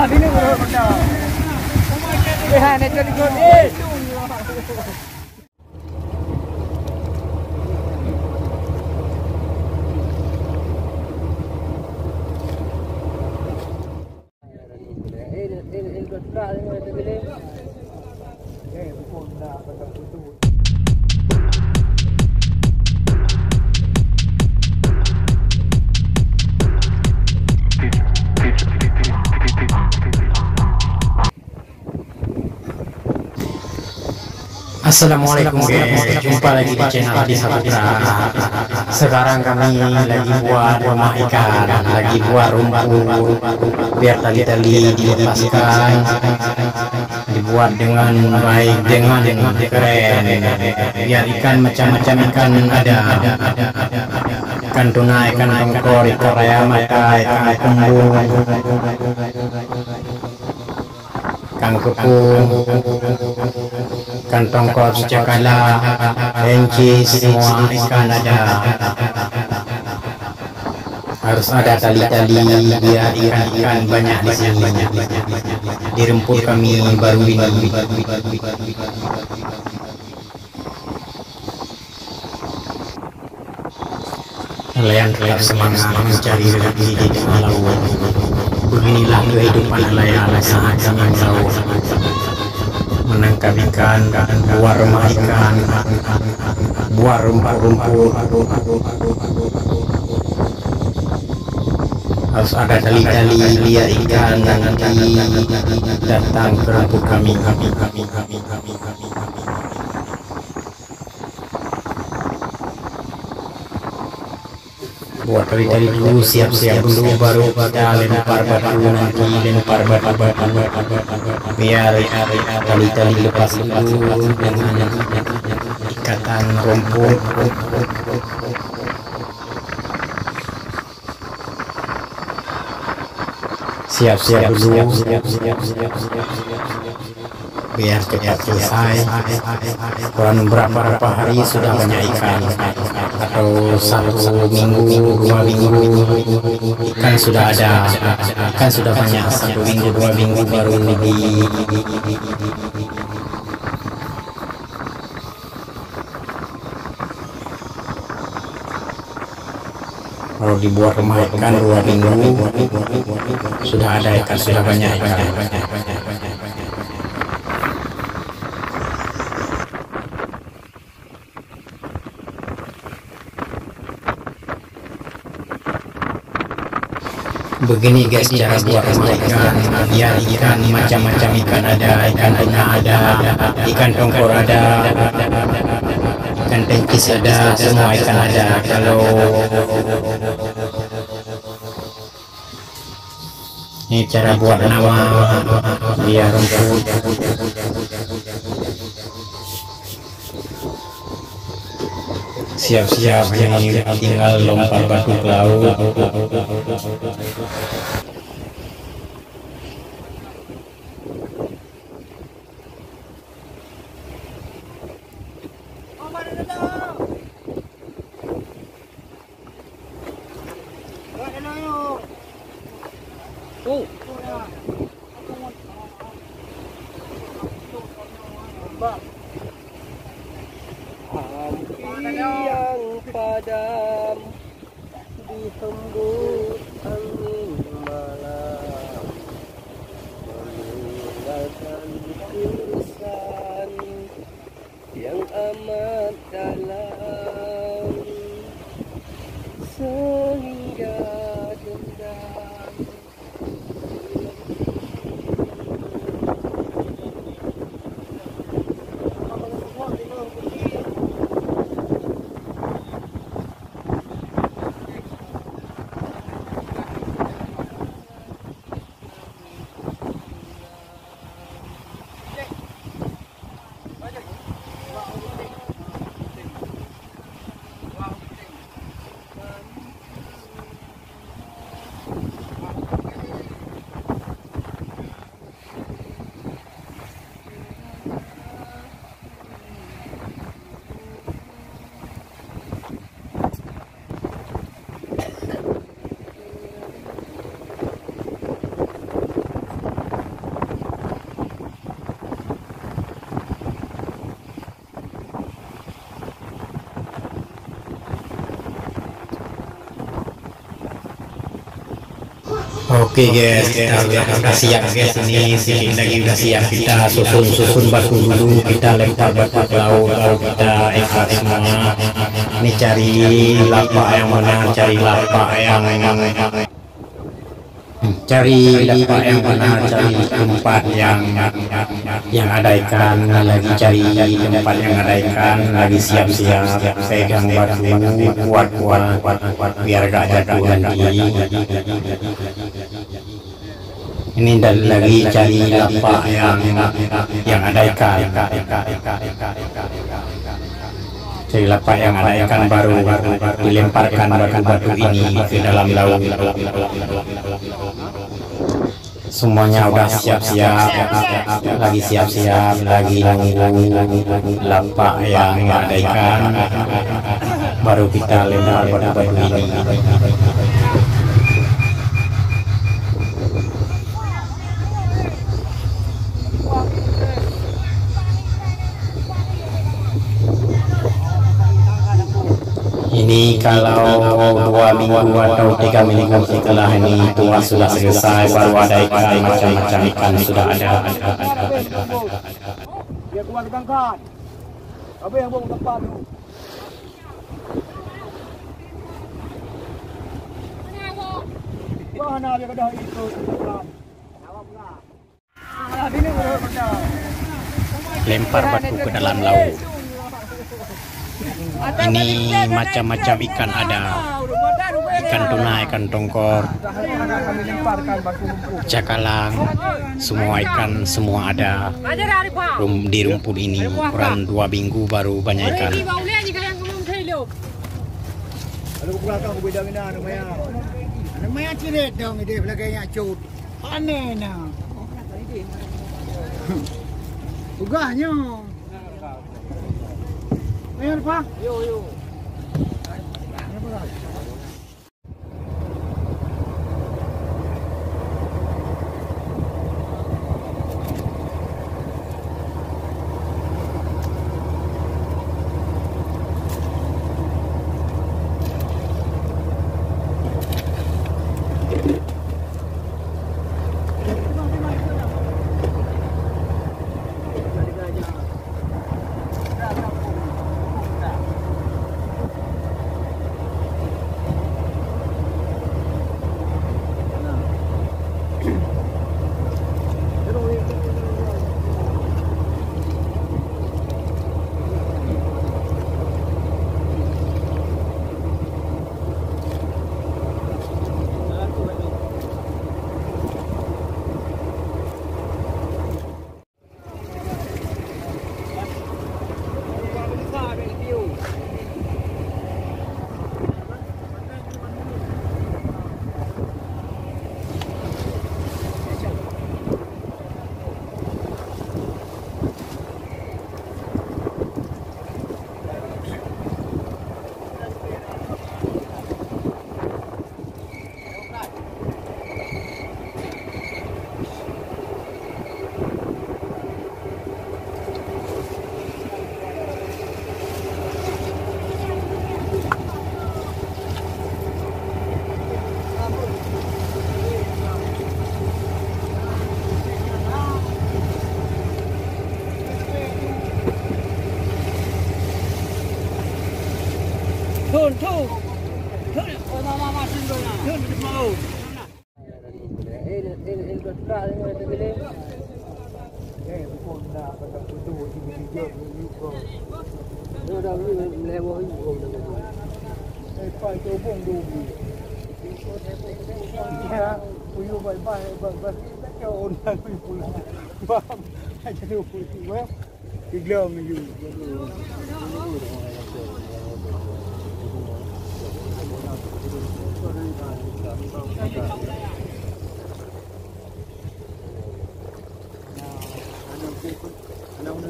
sini bro, benda. Eh, nak jadi gol. Eh. Assalamualaikum guys, jumpa lagi di channel Adi Saputra. Sekarang kami lagi buat rumah ikan, lagi buat rumput biar tali-tali dilepaskan, dibuat dengan baik, dengan keren, biar ikan macam-macam ikan ada. Ikan tuna, ikan tongkol, ikan rayamata, ikan kembung, ikan kepung, ikan tongkol, cakala, kencis, semua ikan ada. Harus ada tali-tali biar ikan-ikan banyak di sini. Di rumput kami baru ini. Nelayan tetap semangat mencari rezeki di tengah laut. Beginilah kehidupan nelayan saat kami jauh. Menangkap ikan, buat rumah ikan, buat rumput-rumput. Harus ada tali-tali biar ikan nanti datang ke rumput kami. Buat tali-tali dulu, siap-siap dulu, baru kita lempar batu, nanti lempar batu biar tali-tali lepas dulu dengan ikatan rumput. Siap-siap dulu biar cepat selesai. Kurang berapa hari sudah banyak ikan, atau 1 minggu, 2 minggu ikan sudah ada, ikan sudah banyak. 1 minggu, 2 minggu baru lebih. Kalau dibuat rumah ikan 2 minggu sudah ada ikan, sudah banyak ikan. Begini guys cara buat rumah ikan, biar ikan macam-macam ikan ada, ikan tuna ada, ikan tongkol ada, ikan tencis ada, semua ikan ada. Kalau ini cara buat nama biar rumput. Siap-siap, ini tinggal lompat batu ke laut. Yang padam dihembus angin malam, meninggalkan urusan yang amat dalam, sehingga dendam Oke guys, kita udah siap guys, ini sedikit lagi udah siap. Kita susun batu dulu, kita lempar batu ke laut, lalu kita ikat semua. Ini cari lapak yang mana, cari lapak yang mana, cari tempat yang ada ikan, lagi cari tempat yang ada ikan, lagi siap-siap pegang batu kuat-kuat biar gak jatuh nanti. Ini lagi cari lapak yang ada ikan, cari lapak yang ada ikan baru dilemparkan batu-batu ini ke dalam laut. Semuanya udah siap-siap, lagi siap-siap, lagi nunggu lapak yang ada ikan, baru kita lempar batu-batu ini. Ini kalau 2 minggu atau 3 minggu setelah ini tuah sudah selesai, baru ada ikan, macam-macam ikan sudah ada. Dia kuat angkat. Apa yang buang tempat tu? Mana dia kena itu tempat. Awak pula. Sini boleh kena. Lempar batu ke dalam laut. Ini macam-macam ikan ada, ikan tuna, ikan tongkor, cakalang, semua ikan semua ada di rumput ini. Kurang 2 minggu baru banyak ikan. Namanya ciret dong dia belakangnya cut. Aneh nah. Ugahnya. Ayo Pak. Yo. Thun. Mama sini na. Thun mau. Bukan dah pada tu ini dia ni kau. Dah ni lewo ni. Pai tu bong du. Ya, puyu bye bye. Kau orang pulang. Faham? Jadi puyu. Iglong you. Anak